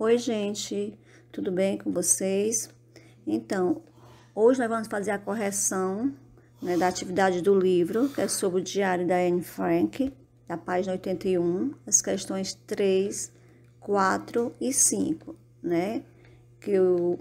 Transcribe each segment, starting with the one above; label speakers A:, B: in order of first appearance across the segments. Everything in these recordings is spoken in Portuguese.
A: Oi, gente, tudo bem com vocês? Então, hoje nós vamos fazer a correção, da atividade do livro, que é sobre o diário da Anne Frank, da página 81, as questões 3, 4 e 5, que eu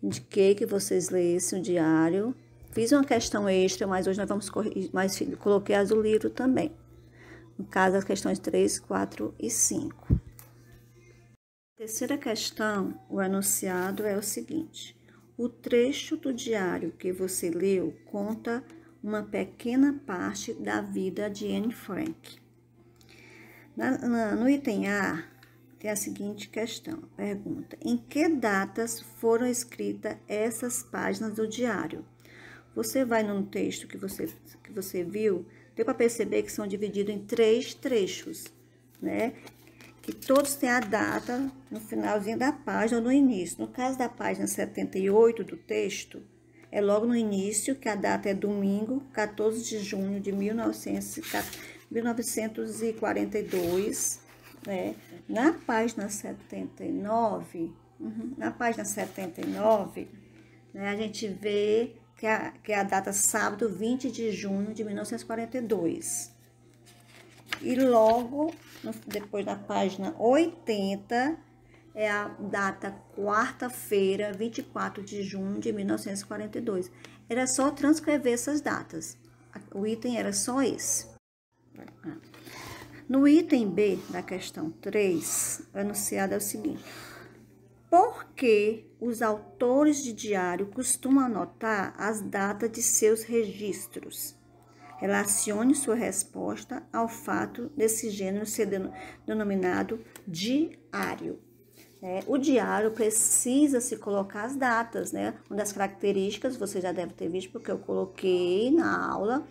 A: indiquei que vocês lessem o diário. Fiz uma questão extra, mas hoje nós vamos corrigir, mas coloquei as do livro também. No caso, as questões 3, 4 e 5. Terceira questão, o enunciado é o seguinte: o trecho do diário que você leu conta uma pequena parte da vida de Anne Frank. No item A, tem a seguinte questão, pergunta: em que datas foram escritas essas páginas do diário? Você vai no texto que você viu, deu para perceber que são divididos em 3 trechos, que todos têm a data no finalzinho da página ou no início. No caso da página 78 do texto, é logo no início, que a data é domingo, 14 de junho de 1942, Na página 79, a gente vê que é a data sábado, 20 de junho de 1942. E logo, depois da página 80, é a data quarta-feira, 24 de junho de 1942. Era só transcrever essas datas. O item era só esse. No item B da questão 3, o enunciado é o seguinte: por que os autores de diário costumam anotar as datas de seus registros? Relacione sua resposta ao fato desse gênero ser denominado diário. O diário precisa se colocar as datas, Uma das características, você já deve ter visto, porque eu coloquei na aula,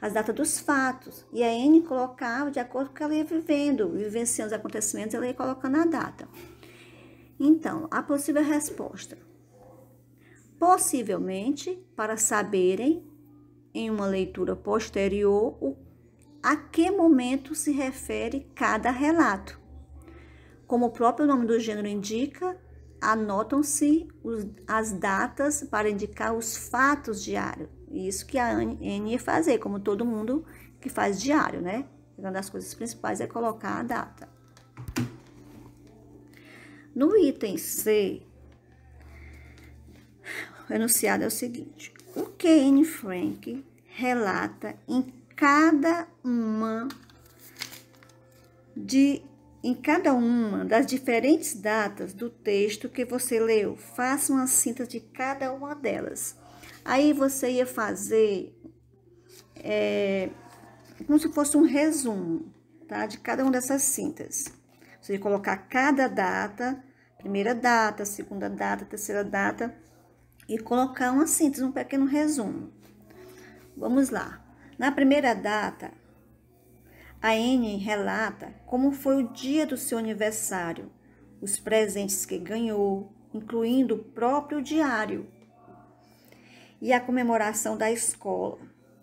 A: as datas dos fatos. E a Anne colocava de acordo com o que ela ia vivenciando os acontecimentos, ela ia colocando a data. Então, a possível resposta: possivelmente, para saberem, em uma leitura posterior, a que momento se refere cada relato. Como o próprio nome do gênero indica, anotam-se as datas para indicar os fatos diários. Isso que a Anne ia fazer, como todo mundo que faz diário, Uma das coisas principais é colocar a data. No item C, o enunciado é o seguinte: o que Anne Frank relata em cada uma das diferentes datas do texto que você leu? Faça uma síntese de cada uma delas. Aí você ia fazer como se fosse um resumo, de cada uma dessas sínteses. Você ia colocar cada data, primeira data, segunda data, terceira data, e colocar uma síntese, um pequeno resumo. Vamos lá. Na primeira data, a Anne relata como foi o dia do seu aniversário, os presentes que ganhou, incluindo o próprio diário, e a comemoração da escola.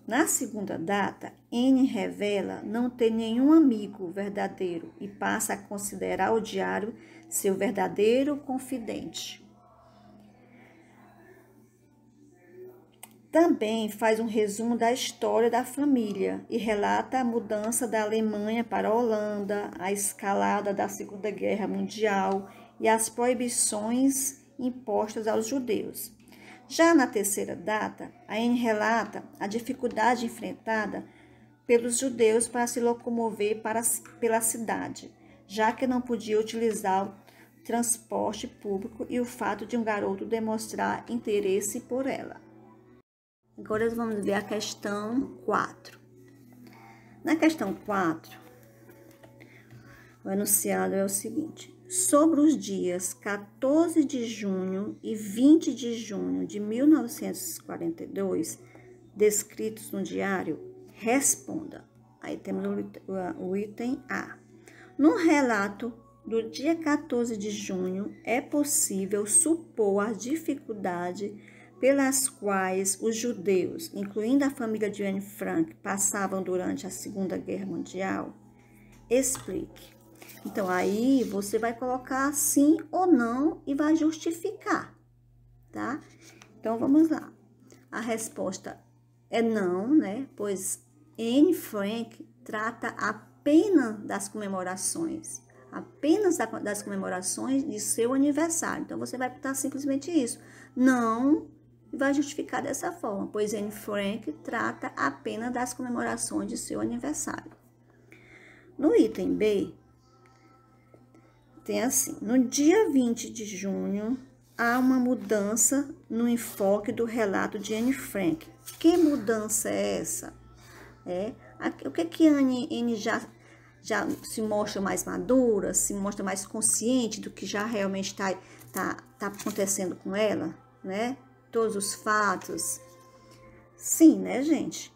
A: Na segunda data, Anne revela não ter nenhum amigo verdadeiro e passa a considerar o diário seu verdadeiro confidente. Também faz um resumo da história da família e relata a mudança da Alemanha para a Holanda, a escalada da Segunda Guerra Mundial e as proibições impostas aos judeus. Já na terceira data, a Anne relata a dificuldade enfrentada pelos judeus para se locomover pela cidade, já que não podia utilizar o transporte público e o fato de um garoto demonstrar interesse por ela. Agora vamos ver a questão 4. Na questão 4, o enunciado é o seguinte: sobre os dias 14 de junho e 20 de junho de 1942, descritos no diário, responda. Aí temos o item A. No relato do dia 14 de junho, é possível supor a dificuldade pelas quais os judeus, incluindo a família de Anne Frank, passavam durante a Segunda Guerra Mundial? Explique. Então, aí você vai colocar sim ou não e vai justificar, tá? Então, vamos lá. A resposta é não, né? Pois Anne Frank trata apenas das comemorações. Apenas das comemorações de seu aniversário. Então, você vai botar simplesmente isso. Não, e vai justificar dessa forma. Pois Anne Frank trata apenas das comemorações de seu aniversário. No item B, tem assim, no dia 20 de junho, há uma mudança no enfoque do relato de Anne Frank. Que mudança é essa? O que Anne já se mostra mais madura, se mostra mais consciente do que já realmente tá acontecendo com ela, né? Todos os fatos. Sim, né, gente?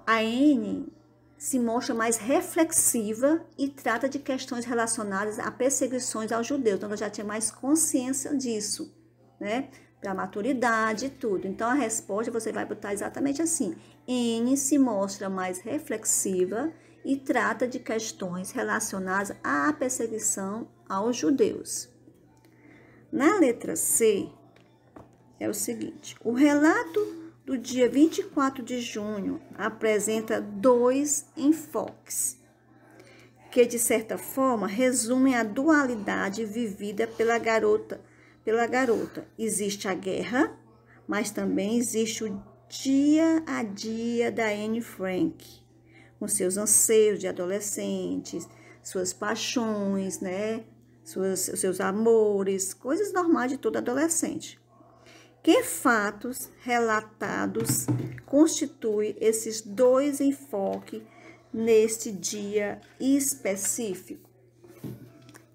A: A Anne se mostra mais reflexiva e trata de questões relacionadas a perseguições aos judeus. Então, ela já tinha mais consciência disso, né? Para a maturidade e tudo. Então, a resposta você vai botar exatamente assim. Anne se mostra mais reflexiva e trata de questões relacionadas à perseguição aos judeus. Na letra C, é o seguinte. O relato do dia 24 de junho apresenta dois enfoques, que de certa forma resumem a dualidade vivida pela garota. Existe a guerra, mas também existe o dia a dia da Anne Frank, com seus anseios de adolescentes, suas paixões, né? Seus amores, coisas normais de todo adolescente. Que fatos relatados constituem esses dois enfoques neste dia específico?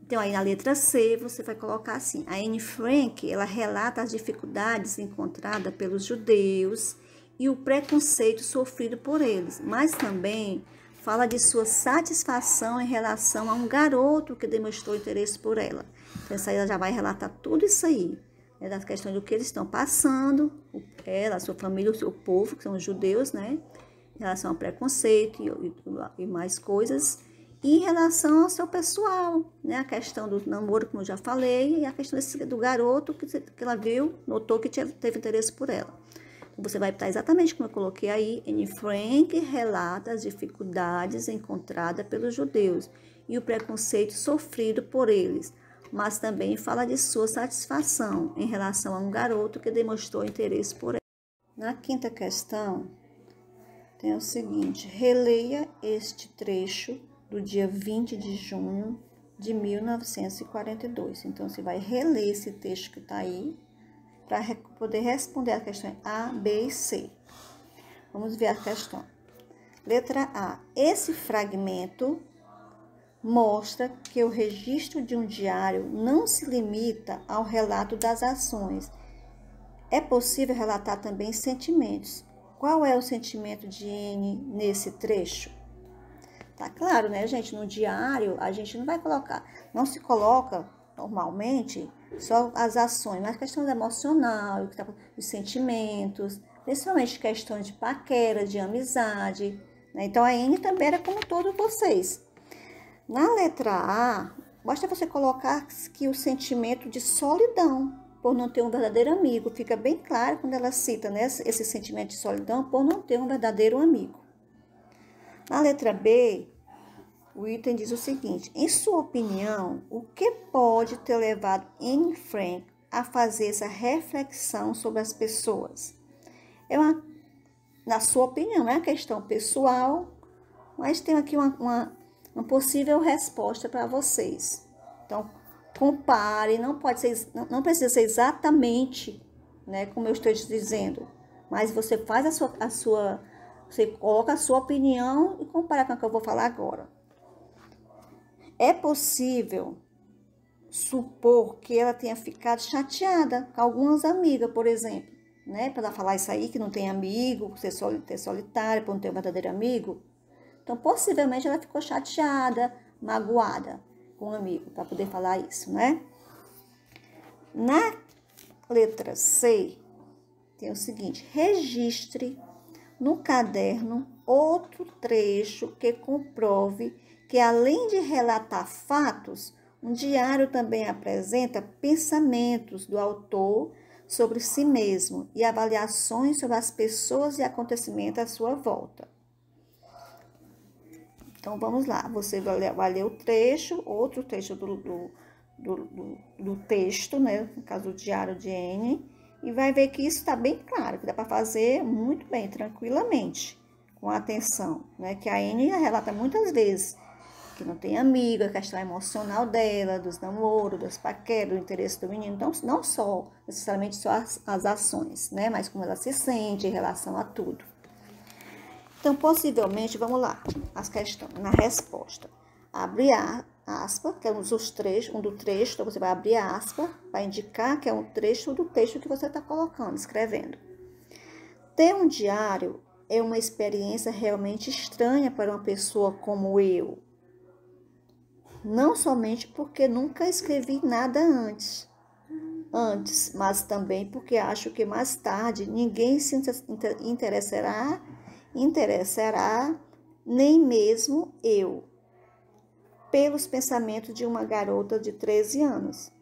A: Então, aí na letra C, você vai colocar assim, a Anne Frank, ela relata as dificuldades encontradas pelos judeus e o preconceito sofrido por eles, mas também fala de sua satisfação em relação a um garoto que demonstrou interesse por ela. Então, essa aí ela já vai relatar tudo isso aí. Das questões do que eles estão passando, ela, a sua família, o seu povo, que são os judeus, né? Em relação ao preconceito e mais coisas. E em relação ao seu pessoal, né? A questão do namoro, como eu já falei, e a questão do garoto que ela viu, notou que teve interesse por ela. Então, você vai estar exatamente como eu coloquei aí. Anne Frank relata as dificuldades encontradas pelos judeus e o preconceito sofrido por eles, mas também fala de sua satisfação em relação a um garoto que demonstrou interesse por ela. Na quinta questão, tem o seguinte: releia este trecho do dia 20 de junho de 1942. Então, você vai reler esse texto que está aí para poder responder a questão A, B e C. Vamos ver a questão. Letra A. Esse fragmento mostra que o registro de um diário não se limita ao relato das ações. É possível relatar também sentimentos. Qual é o sentimento de Anne nesse trecho? Tá claro, né, gente? No diário, a gente não vai colocar, não se coloca normalmente só as ações, mas questões emocionais, os sentimentos, principalmente questões de paquera, de amizade, né? Então, a Anne também era como todos vocês. Na letra A, basta você colocar que o sentimento de solidão, por não ter um verdadeiro amigo, fica bem claro quando ela cita, né, esse sentimento de solidão por não ter um verdadeiro amigo. Na letra B, o item diz o seguinte: em sua opinião, o que pode ter levado Anne Frank a fazer essa reflexão sobre as pessoas? Na sua opinião, é uma questão pessoal, mas tem aqui uma possível resposta para vocês. Então, compare, não precisa ser exatamente, né, como eu estou te dizendo, mas você faz você coloca a sua opinião e compara com o que eu vou falar agora. É possível supor que ela tenha ficado chateada com algumas amigas, por exemplo, né, para ela falar isso aí, que não tem amigo, ser solitária, por não ter um verdadeiro amigo. Então, possivelmente, ela ficou chateada, magoada com um amigo, para poder falar isso, né? Na letra C, tem o seguinte: registre no caderno outro trecho que comprove que além de relatar fatos, um diário também apresenta pensamentos do autor sobre si mesmo e avaliações sobre as pessoas e acontecimentos à sua volta. Então, vamos lá. Você vai ler o trecho, outro trecho do texto, né? No caso, do diário de Anne, e vai ver que isso está bem claro, que dá para fazer muito bem, tranquilamente, com atenção, né? Que a Anne relata muitas vezes que não tem amigo, a questão emocional dela, dos namoros, das paqueras, do interesse do menino. Então, não só, necessariamente só as ações, né? Mas como ela se sente em relação a tudo. Então, possivelmente, vamos lá, as questões, na resposta. Abre aspa, que é um do trecho, então você vai abrir aspa para indicar que é um trecho do texto que você está colocando, escrevendo. Ter um diário é uma experiência realmente estranha para uma pessoa como eu. Não somente porque nunca escrevi nada antes, mas também porque acho que mais tarde ninguém se interessará, nem mesmo eu, pelos pensamentos de uma garota de 13 anos.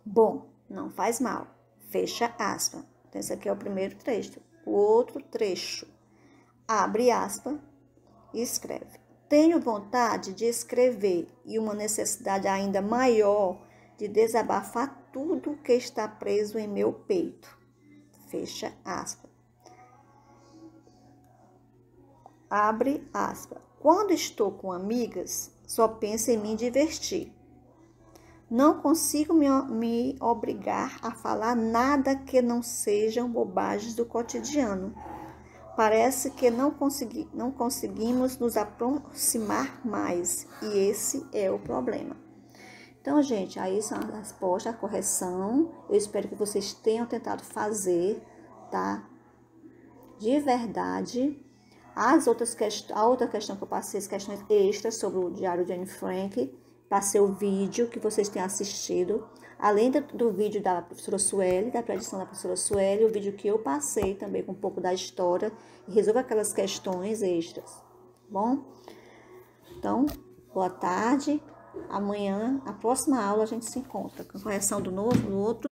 A: Bom, não faz mal. Fecha aspas. Então, esse aqui é o primeiro trecho. O outro trecho. Abre aspas e escreve. Tenho vontade de escrever e uma necessidade ainda maior de desabafar tudo que está preso em meu peito. Fecha aspas. Abre aspas. Quando estou com amigas, só penso em me divertir. Não consigo me obrigar a falar nada que não sejam bobagens do cotidiano. Parece que não conseguimos nos aproximar mais, e esse é o problema. Então, gente, aí são as respostas, a correção. Eu espero que vocês tenham tentado fazer, tá? De verdade. A outra questão que eu passei, as questões extras sobre o diário de Anne Frank, passei o vídeo que vocês têm assistido, além do vídeo da professora Sueli, da predição da professora Sueli, o vídeo que eu passei também com um pouco da história, e resolvo aquelas questões extras, bom? Então, boa tarde, amanhã, a próxima aula a gente se encontra com a correção do outro